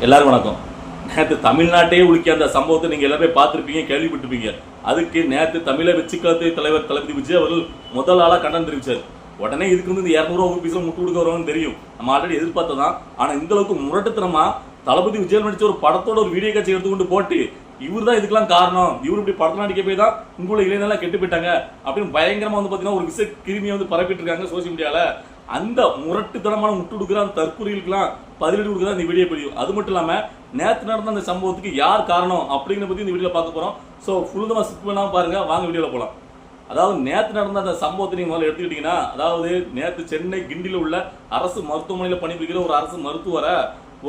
எல்லாரும் வணக்கம். நேற்று தமிழ்நாட்டையே உலுக்கிய அந்த சம்பவத்தை நீங்க எல்லாமே பார்த்துருப்பீங்க, கேள்விப்பட்டிருப்பீங்க. அதுக்கு நேற்று தமிழக வெற்றிக்கழக தலைவர் தளபதி விஜய் அவர்கள் முதல் ஆளா கண்டனம் தெரிவிச்சார். உடனே இதுக்கு வந்து இந்த 200 ரூபா பீஸ்ல முட்டு கொடுக்க வருவாங்கன்னு தெரியும், நம்ம ஆல்ரெடி எதிர்பார்த்ததான். ஆனா இந்த அளவுக்கு முரட்டுத்தனமா தளபதி விஜய் நடிச்ச ஒரு படத்தோட ஒரு வீடியோ காட்சி எடுத்துக்கொண்டு போட்டு இவர் தான் இதுக்கெல்லாம் காரணம், இவர் இப்படி படத்தை நடிக்க போய் தான் உங்களை இளைஞர்லாம் கெட்டு போயிட்டாங்க அப்படின்னு பயங்கரமா வந்து பாத்தீங்கன்னா ஒரு விஷ கிருமியை வந்து பரப்பிட்டு இருக்காங்க சோசியல் மீடியால. அந்த முரட்டுத்தனமான முட்டு கொடுக்குற அந்த தற்கொலைகளுக்கெல்லாம் பதிலடி கொடுக்குறா இந்த வீடியோ பதிவு. அது மட்டும் இல்லாம நேற்று நடந்த அந்த சம்பவத்துக்கு யார் காரணம் அப்படிங்கிற பத்தி இந்த வீடியோல பார்க்க போறோம். ஸோ ஃபுல்லமா ஸ்கிப் பண்ணாம பாருங்க, வாங்க வீடியோல போலாம். அதாவது நேற்று நடந்த அந்த சம்பவத்தை நீங்க முதல்ல எடுத்துக்கிட்டீங்கன்னா, அதாவது நேற்று சென்னை கிண்டியில் உள்ள அரசு மருத்துவமனையில் பணிபுரிகிற ஒரு அரசு மருத்துவரை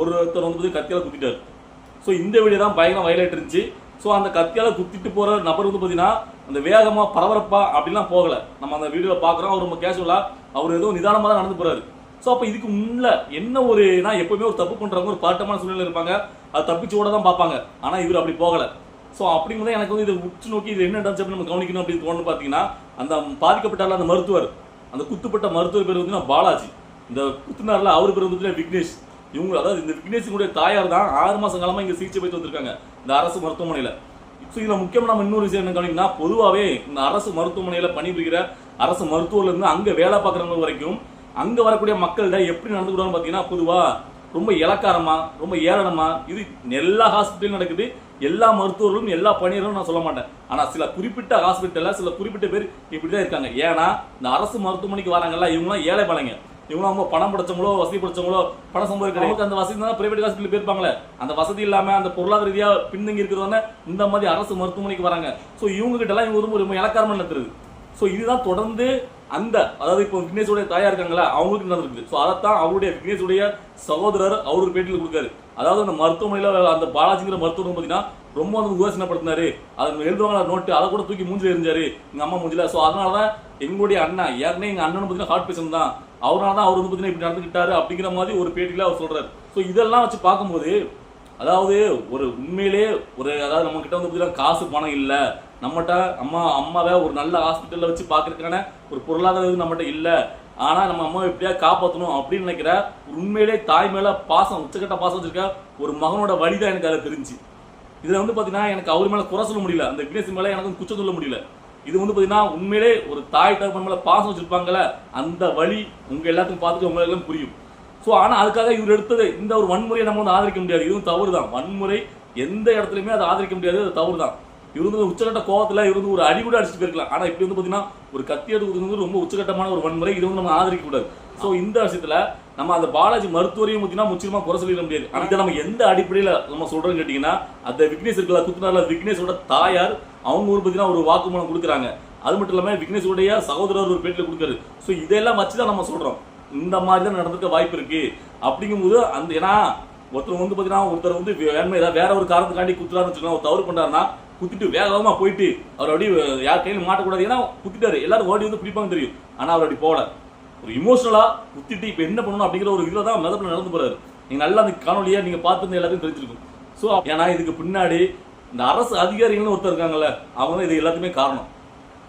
ஒருத்தர் வந்து கத்தியால குத்திட்டார். ஸோ இந்த வீடியோ தான் பயங்கரம் வயலேட் இருந்துச்சு. ஸோ அந்த கத்தியால குத்திட்டு போற நபர் வந்து பார்த்தீங்கன்னா அந்த வேகமா பரபரப்பா அப்படிலாம் போகல. நம்ம அந்த வீடியோவில் பார்க்குறோம், அவர் ரொம்ப கேஷுவலா அவர் ஏதோ நிதானமாக தான் நடந்து போறாரு. ஸோ அப்போ இதுக்கு முன்ன என்ன ஒரு எப்பவுமே ஒரு தப்பு பண்றவங்க ஒரு பதட்டமான சூழ்நிலை இருப்பாங்க, அது தப்பிச்சு ஓட தான் பார்ப்பாங்க. ஆனால் இவர் அப்படி போகல. ஸோ அப்படிங்கும்போது எனக்கு வந்து இதை உற்று நோக்கி இது என்ன நடந்துச்சு நம்ம கவனிக்கணும் அப்படின்னு தோணுன்னு பார்த்தீங்கன்னா, அந்த பாதிக்கப்பட்டால அந்த மருத்துவர், அந்த குத்துப்பட்ட மருத்துவர் பேர் வந்து பாலாஜி, இந்த குத்துனார்ல அவர் பேர் வந்து விக்னேஷ். இவங்க அதாவது இந்த விக்னேஷனுடைய தாயார் தான் 6 மாசம் காலமா இங்க சிகிச்சை பெற்று வந்திருக்காங்க இந்த அரசு மருத்துவமனையில. ஸோ இதுல முக்கியமா நம்ம இன்னொரு விஷயம் என்ன கவனிக்கணும்னா, பொதுவாகவே இந்த அரசு மருத்துவமனையில பணிபுரிகிற அரசு மருத்துவர்ல இருந்து அங்க வேலை பார்க்குறவங்க வரைக்கும் அங்க வரக்கூடிய மக்கள்கிட்ட எப்படி நடந்துக்கிடுவான்னு பாத்தீங்கன்னா, பொதுவா ரொம்ப இலக்காரமா ரொம்ப ஏளனமா, இது எல்லா ஹாஸ்பிட்டலும் நடக்குது, எல்லா மருத்துவர்களும் எல்லா பணியர்களும் நான் சொல்ல மாட்டேன். ஆனா சில குறிப்பிட்ட ஹாஸ்பிட்டல்ல சில குறிப்பிட்ட பேர் இப்படிதான் இருக்காங்க. ஏன்னா இந்த அரசு மருத்துவமனைக்கு வராங்கல்ல, இவங்களாம் ஏழை பாளைங்க, இவங்க அவங்க பணம் படைச்சவங்களோ வசதி படைச்சவங்களோ பணம் சம்பாதிக்கிறவங்களுக்கு அந்த வசதி தான் பிரைவேட் ஹாஸ்பிட்டல் போயிருப்பாங்களே, அந்த வசதி இல்லாம அந்த பொருளாதார ரீதியா பின்தங்கி இருக்கிறவங்க இந்த மாதிரி அரசு மருத்துவமனைக்கு வராங்க. ஸோ இவங்க கிட்ட எல்லாம் இவங்க ரொம்ப இலக்காரமா நடத்துறது. ஸோ இதுதான் தொடர்ந்து அந்த அதாவது இப்போ விக்னேஷோடைய தாயா இருக்காங்களா அவங்களுக்கு நடந்திருக்கு. ஸோ அதைத்தான் அவருடைய விக்னேஷுடைய சகோதரர் அவரு பேட்டியில் கொடுக்காரு. அதாவது அந்த மருத்துவமனையில அந்த பாலாஜிங்கிற மருத்துவர் பார்த்தீங்கன்னா ரொம்ப வந்து உதாசீனப்படுத்தினாரு, அதை எழுதுவாங்க நோட்டு அதை கூட தூக்கி மூஞ்சில எரிஞ்சாரு எங்க அம்மா மூஞ்சில. ஸோ அதனாலதான் எங்களுடைய அண்ணா ஏற்கனவே எங்க அண்ணன் பார்த்தீங்கன்னா ஹார்ட் பேஷண்ட் தான், அவரால் தான் அவர் வந்து பார்த்தீங்கன்னா இப்படி நடந்துக்கிட்டாரு அப்படிங்கிற மாதிரி ஒரு பேட்டியில அவர் சொல்றாரு. ஸோ இதெல்லாம் வச்சு பார்க்கும்போது அதாவது ஒரு உண்மையிலே ஒரு அதாவது நம்ம கிட்ட வந்து பார்த்தீங்கன்னா காசு பணம் இல்லை, நம்மகிட்ட அம்மாவை ஒரு நல்ல ஹாஸ்பிட்டல்ல வச்சு பார்க்கறதுக்கான ஒரு பொருளாதார இது நம்மகிட்ட இல்லை, ஆனா நம்ம அம்மாவை எப்படியா காப்பாற்றணும் அப்படின்னு நினைக்கிற உண்மையிலே தாய் மேல பாசம் உச்சக்கட்ட பாசம் வச்சிருக்க ஒரு மகனோட வழிதான் எனக்கு அதை தெரிஞ்சு. இதுல வந்து பாத்தீங்கன்னா எனக்கு அவர் மேல குறை சொல்ல முடியல, அந்த விக்னேஷ் மேல எனக்கு குச்சம் சொல்ல முடியல. இது வந்து பாத்தீங்கன்னா உண்மையிலே ஒரு தாய் தகப்பன் மேல பாசம் வச்சிருப்பாங்கல்ல, அந்த வழி உங்க எல்லாத்துக்கும் பார்த்துட்டு உங்களுக்கு எல்லாம் புரியும். ஸோ ஆனா அதுக்காக இவர் எடுத்தது இந்த ஒரு வன்முறையை நம்ம வந்து ஆதரிக்க முடியாது, இதுவும் தவறு தான். வன்முறை எந்த இடத்துலையுமே அதை ஆதரிக்க முடியாது, அது தவறு தான். இவர் வந்து உச்சகட்ட கோவத்துல இவர் வந்து ஒரு அடி கூட அடிச்சுட்டு போயிருக்கலாம். ஆனா இப்படி வந்து பாத்தீங்கன்னா ஒரு கத்தி எடுக்கிறது ரொம்ப உச்சகட்டமான ஒரு வன்முறை, இது வந்து நம்ம ஆதரிக்க கூடாது. ஸோ இந்த விஷயத்துல நம்ம அந்த பாலாஜி மருத்துவரையும் பார்த்தீங்கன்னா முற்றிலுமா குறை சொல்லிட முடியாது. ஆனா இதை நம்ம எந்த அடிப்படையில நம்ம சொல்றோம்னு கேட்டீங்கன்னா, அந்த விக்னேஷ் இருக்கல குத்துனால விக்னேஷோட தாயார் அவங்க ஒரு பார்த்தீங்கன்னா ஒரு வாக்குமூலம் கொடுக்குறாங்க. அது மட்டும் இல்லாம விக்னேஷோடைய சகோதரர் ஒரு பேட்டில் கொடுக்குறாரு. ஸோ இதெல்லாம் வச்சுதான் நம்ம சொல்றோம் இந்த மாதிரி தான் நடந்துக்க வாய்ப்பு இருக்கு அப்படிங்கும்போது அந்த ஏன்னா ஒருத்தர் வந்து பாத்தீங்கன்னா ஒருத்தர் வந்து ஏதாவது வேற ஒரு காரணத்துக்காண்டி குத்துறாருன்னு வச்சுக்கலாம், தவறு பண்றாருன்னா குத்திட்டு வேகமா போயிட்டு அவர் அப்படி யார் கையில மாட்டக்கூடாது, ஏன்னா குத்திட்டாரு எல்லாரும் ஓடி வந்து பிடிப்பாங்க தெரியும். ஆனா அவர் அப்படி போல ஒரு இமோஷனலா குத்திட்டு இப்ப என்ன பண்ணணும் அப்படிங்கிற ஒரு இதுல தான் மெதப்பில் நடந்து போறாரு. நீங்க நல்லா அந்த காணொலியா நீங்க பார்த்து எல்லாத்தையும் தெரிஞ்சிருக்கும். ஸோ ஏன்னா இதுக்கு பின்னாடி இந்த அரசு அதிகாரிகள்னு ஒருத்தர் இருக்காங்கல்ல, அவங்க தான் இது எல்லாத்துக்குமே காரணம்.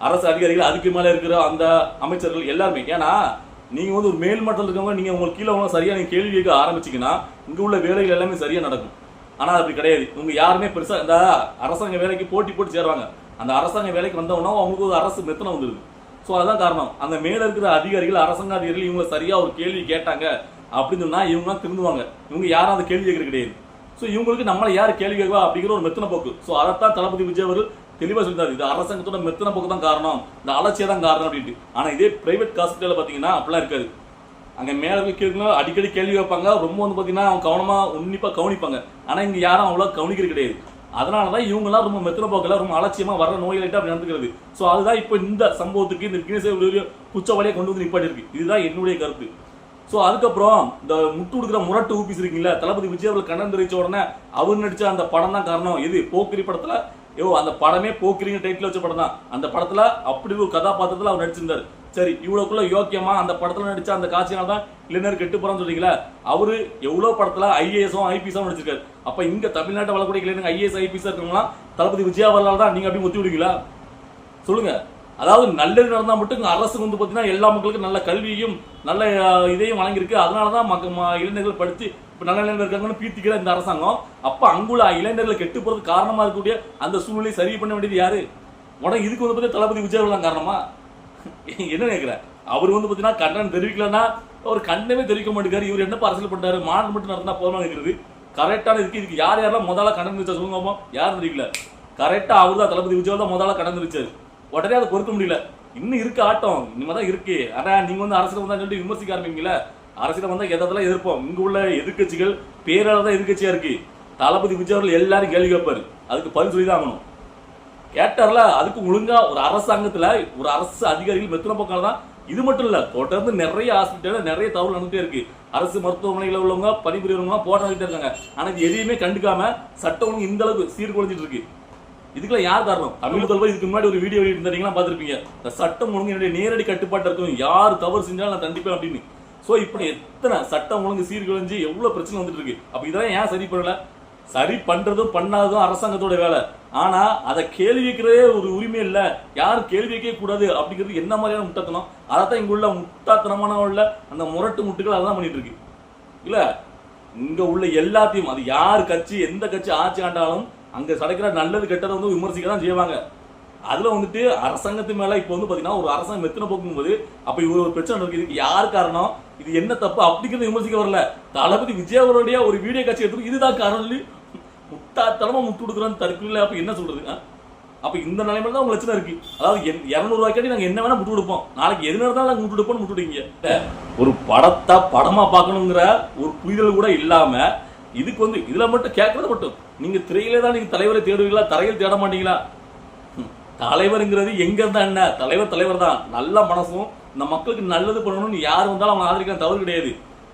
அரசு அதிகாரிகள் அதுக்கு மேல இருக்கிற அந்த அமைச்சர்கள் எல்லாருமே. ஏன்னா நீங்க வந்து ஒரு மேல் மட்டத்தில் இருக்கவங்க நீங்க உங்களுக்கு கீழே சரியா நீங்க கேள்வி கேட்க ஆரம்பிச்சீங்கன்னா இங்க உள்ள வேலைகள் எல்லாமே சரியா நடக்கும். ஆனா அப்படி கிடையாது. இவங்க யாருமே பெருசா இந்த அரசாங்க வேலைக்கு போட்டி போட்டு சேருவாங்க. அந்த அரசாங்க வேலைக்கு வந்தவனா அவங்களுக்கு ஒரு அரசு மெத்தனை வந்துருது. ஸோ அதுதான் காரணம். அந்த மேல இருக்கிற அதிகாரிகள் அரசாங்க அதிகாரிகள் இவங்க சரியா ஒரு கேள்வி கேட்டாங்க அப்படின்னு சொன்னா இவங்க திருந்துவாங்க. இவங்க யாரும் அந்த கேள்வி கேட்கறது கிடையாது. ஸோ இவங்களுக்கு நம்மளை யார் கேள்வி கேட்கவா அப்படிங்கிற ஒரு மெத்தனை போக்கு. ஸோ அதைத்தான் தளபதி விஜய் அவர்கள் தெளிவா சொல்லிட்டாரு, இது அரசாங்கத்தோட மெத்தனை போக்கு தான் காரணம், இந்த அலட்சியம் தான் காரணம் அப்படின்ட்டு. ஆனா இதே பிரைவேட் ஹாஸ்பிட்டல்ல பாத்தீங்கன்னா அப்படிலாம் இருக்காது. அங்க மேல கேட்கணும் அடிக்கடி கேள்வி வைப்பாங்க, ரொம்ப வந்து பாத்தீங்கன்னா அவங்க கவனமா உன்னிப்பா கவனிப்பாங்க. ஆனா இங்க யாரும் அவ்வளவு கவனிக்கிறது கிடையாது. அதனாலதான் இவங்க எல்லாம் ரொம்ப மெத்தனை போக்கல ரொம்ப அலட்சியமா வர நோய்கிட்ட அப்படி நடந்துக்கிறது. ஸோ அதுதான் இப்போ இந்த சம்பவத்துக்கு இந்த விக்னேஷ் குச்சவாளியை கொண்டு வந்து நிப்பாட்டி இருக்கு. இதுதான் என்னுடைய கருத்து. ஸோ அதுக்கப்புறம் இந்த முட்டு கொடுக்குற முரட்டு ஊபிஸ் இருக்கீங்களா, தளபதி விஜய் அவர்கள் கண்ணன் தெரிவிச்ச உடனே அவர் நடிச்ச அந்த படம் தான் காரணம். இது போக்கிரி படத்துல அந்த படமே போக்கிரிங்க டைட்டில் வச்ச படம் தான். அந்த படத்துல அப்படி ஒரு கதாபாத்திரத்துல அவர் நடிச்சிருந்தாரு. சரி இவ்வளவுக்குள்ள யோக்கியமா அந்த படத்துல நடிச்ச அந்த காட்சியால தான் இளைஞர் கெட்டு போறான்னு சொல்றீங்களா, அவரு எவ்வளவு படத்துல ஐஏஎஸும் ஐபிஎஸும் நடிச்சிருக்காரு. அப்ப இங்க தமிழ்நாட்டை வளரக்கூடிய இளைஞர் ஐஏஎஸ் ஐபிஎஸ் இருக்கவங்களா தளபதி விஜய் அவர்களால் தான் நீங்க அப்படி ஒத்தி விடுவீங்களா சொல்லுங்க. அதாவது நல்லது நடந்தா மட்டும் அரசு வந்து பாத்தீங்கன்னா எல்லா மக்களுக்கும் நல்ல கல்வியும் நல்ல இதையும் வழங்கியிருக்கு. அதனாலதான் இளைஞர்கள் படித்து இப்ப நல்ல நிலையில இருக்காங்கன்னு பீத்திக்கிற இந்த அரசாங்கம் அப்ப அங்குள்ள இளைஞர்களை கெட்டு போறதுக்கு காரணமா இருக்கக்கூடிய அந்த சூழ்நிலை சரி பண்ண வேண்டியது யாரு? உடனே இதுக்கு வந்து பார்த்தீங்கன்னா தளபதி விஜய் அவர்கள் காரணமா? என்ன நினைக்கிறேன்? அவர் வந்து பார்த்தீங்கன்னா கண்டனம் தெரிவிக்கலன்னா அவர் கண்டனமே தெரிவிக்க மாட்டேங்காரு. இவர் என்னப்பா அரசியல் பண்றாரு? மாநாடு மட்டும் நடத்தினா போதும் நினைக்கிறது கரெக்டான இதுக்கு யார் யாரெல்லாம் முதல்ல கண்டனம் தெரிவிச்சா சொல்லுங்க. யாரும் தெரிவிக்கல. கரெக்டா அவர் தான் தளபதி விஜய் தான் முதல்ல கண்டனம் தெரிவிச்சாரு. உடனே அதை பொறுக்க முடியல. இன்னும் இருக்கு ஆட்டம், இனிமேதான் இருக்கு. ஆனா நீங்க வந்து அரசியல் வந்தா சொல்லிட்டு விமர்சிக்க ஆரம்பிங்களா? அரசியல் வந்தா எதெல்லாம் எதிர்ப்போம். இங்க உள்ள எதிர்கட்சிகள் பேரால தான் எதிர்கட்சியா இருக்கு. தளபதி விஜய் அவர்கள் எல்லாரும் கேள்வி கேட்பாரு, அதுக்கு பதில் சொல்லி தான் ஆகணும். கேட்டார்ல, அதுக்கு ஒழுங்கா ஒரு அரசாங்கத்துல ஒரு அரசு அதிகாரிகள் மெத்தன பக்கம் தான். இது மட்டும் இல்ல, தொடர்ந்து நிறைய ஹாஸ்பிட்டல் நிறைய தகவல் நடந்துட்டே இருக்கு. அரசு மருத்துவமனைகள் உள்ளவங்க பணிபுரியவங்க போராடிட்டே இருக்காங்க. ஆனா இது எதையுமே கண்டுக்காம சட்டம் ஒழுங்கு இந்த அளவுக்கு சீர்குலைஞ்சிட்டு இருக்கு. இதுக்கெல்லாம் யார் காரணம்? தமிழ் முதல்வர் இதுக்கு முன்னாடி ஒரு வீடியோ இருந்தீங்கன்னா பாத்துருப்பீங்க. இந்த சட்டம் ஒழுங்கு என்னுடைய நேரடி கட்டுப்பாட்டு இருக்கும், யார் தவறு செஞ்சாலும் நான் தண்டிப்பேன் அப்படின்னு. சோ இப்ப எத்தனை சட்டம் ஒழுங்கு சீர்குலைஞ்சு எவ்வளவு பிரச்சனை வந்துட்டு இருக்கு. அப்ப இதெல்லாம் ஏன் சரி பண்ணல? சரி பண்றதும் பண்ணாததும் அரசாங்கத்தோட வேலை. ஆனா அதை கேள்வி வைக்கிறதே ஒரு உரிமை இல்ல, யாரும் கேள்வி வைக்க கூடாது அப்படிங்கிறது என்ன மாதிரியான முட்டாத்தனம்? அதான் இங்க உள்ள முட்டாத்தனமான உள்ள அந்த முரட்டு முட்டுகள் அதான் பண்ணிட்டு இருக்கு இல்ல. இங்க உள்ள எல்லாத்தையும் அது யார் கட்சி எந்த கட்சி ஆட்சி ஆண்டாலும் அங்க சடைக்கிற நல்லது கெட்டதை வந்து விமர்சிக்க தான் செய்வாங்க. அதுல வந்துட்டு அரசாங்கத்து மேல இப்ப வந்து பாத்தீங்கன்னா ஒரு அரசாங்கம் மெத்தனை போக்கும்போது அப்ப இவ்வளவு ஒரு பிரச்சனை இருக்கு. இதுக்கு யார் காரணம்? இது என்ன தப்பு அப்படிங்கிறது விமர்சிக்க வரல. தளபதி விஜய் அவருடைய ஒரு வீடியோ காட்சி எடுத்து இதுதான் காரணம் சொல்லி முட்டாத்தனமா முட்டு கொடுக்குறான்னு தடுக்கல. அப்ப என்ன சொல்றது? அப்ப இந்த நிலைமையில தான் உங்க லட்சணம் இருக்கு. அதாவது 200 ரூபாய்க்காட்டி நாங்க என்ன வேணா முட்டு கொடுப்போம், நாளைக்கு எது நேரம் நாங்க முட்டு கொடுப்போம் முட்டுடுவீங்க. ஒரு படத்தை படமா பார்க்கணுங்கிற ஒரு புரிதல் கூட இல்லாம இதுக்கு வந்து இதுல மட்டும் கேட்கறது மட்டும் நீங்க திரையிலே தான் நீங்க தலைவரை தேடுவீங்களா, தரையில் தேட மாட்டீங்களா? தலைவருங்கிறது எங்க இருந்தா என்ன, தலைவர் தலைவர் தான். நல்ல மனசும் இந்த மக்களுக்கு நல்லது பண்ணணும்னு யார் வந்தாலும் அவங்க ஆதரிக்கலாம், தவறு கிடையாது.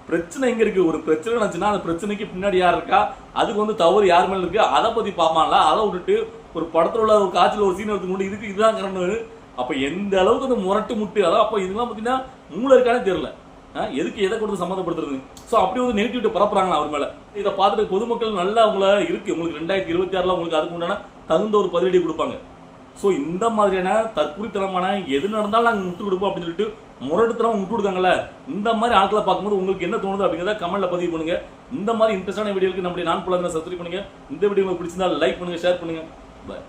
பிரச்சனை எங்க இருக்கு? ஒரு பிரச்சனை நினைச்சுன்னா அந்த பிரச்சனைக்கு பின்னாடி யார் இருக்கா, அதுக்கு வந்து தவறு யார் மேல இருக்கு, அதை பத்தி பார்ப்பாங்களா? அதை விட்டுட்டு ஒரு படத்துல உள்ள ஒரு காட்சியில் ஒரு சீன் எடுத்துக்கொண்டு இதுக்கு இதுதான் காரணம். அப்ப எந்த அளவுக்கு அந்த முரட்டு முட்டு, அதான் அப்ப இதெல்லாம் பாத்தீங்கன்னா மூளை இருக்கானே தெரியல. எதுக்கு எதை கொடுத்து சம்மந்தப்படுத்துறது? ஸோ அப்படி வந்து நெகட்டிவிட்டி பரப்புறாங்க அவர் மேல. இதை பார்த்துட்டு பொதுமக்கள் நல்லா அவங்கள இருக்கு, உங்களுக்கு 2026 உங்களுக்கு அதுக்கு உண்டான தகுந்த ஒரு பதிலடி கொடுப்பாங்க. ஸோ இந்த மாதிரியான தற்குறித்தனமான எது நடந்தாலும் நாங்கள் முட்டு கொடுப்போம் அப்படின்னு சொல்லிட்டு முரட்டுத்தனமா முட்டு கொடுக்காங்கல்ல, இந்த மாதிரி ஆட்களை பார்க்கும்போது உங்களுக்கு என்ன தோணுது அப்படிங்கிறத கமெண்ட்ல பதிவு பண்ணுங்க. இந்த மாதிரி இன்ட்ரெஸ்டான வீடியோக்கு நம்முடைய நான் புலங்களை சப்ஸ்கிரைப் பண்ணுங்க. இந்த வீடியோ உங்களுக்கு பிடிச்சிருந்தா லைக் பண்ணுங்க, ஷேர் பண்ணுங்க. பாய்.